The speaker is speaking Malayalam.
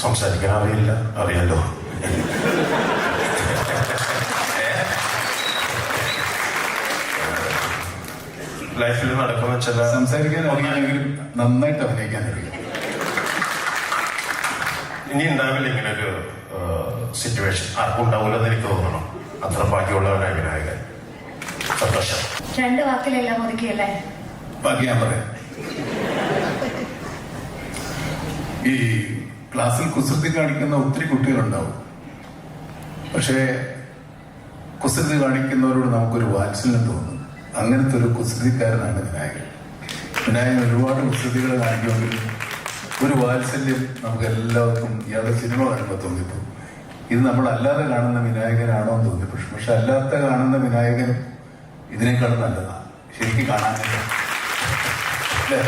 സംസാരിക്കാൻ അറിയില്ല, അറിയാലോ. ലൈഫിൽ നടക്കുന്ന ചില സംസാരിക്കാൻ അറിയാമെങ്കിലും നന്നായിട്ട് അഭിനയിക്കാൻ അറിയാം. ഇനി ഉണ്ടാവില്ല ഇങ്ങനെ ഒരു സിറ്റുവേഷൻ, ആർക്കും ഉണ്ടാവില്ലെന്ന് എനിക്ക് തോന്നണം. അത്ര ബാക്കിയുള്ളവരായ വിനായകൻ. സന്തോഷം. 2 വാക്കിലെല്ലാം ഒതുക്കിയല്ലേ? ബാക്കി ഞാൻ പറയാം. ഈ ക്ലാസ്സിൽ കുസൃതി കാണിക്കുന്ന ഒത്തിരി കുട്ടികളുണ്ടാവും. പക്ഷേ കുസൃതി കാണിക്കുന്നവരോട് നമുക്കൊരു വാത്സല്യം തോന്നും. അങ്ങനത്തെ ഒരു കുസൃതിക്കാരനാണ് വിനായകൻ. വിനായകൻ ഒരുപാട് കുസൃതികൾ കാണിക്കുമെങ്കിൽ ഒരു വാത്സല്യം നമുക്ക് എല്ലാവർക്കും ഇയാളുടെ സിനിമ കാണുമ്പോൾ തോന്നിപ്പോ ഇത് നമ്മളല്ലാതെ കാണുന്ന വിനായകനാണോ എന്ന് തോന്നി. പക്ഷെ അല്ലാത്ത കാണുന്ന വിനായകനും ഇതിനേക്കാൾ നല്ലതാണ് ശരിക്കും കാണാൻ. അല്ലേ?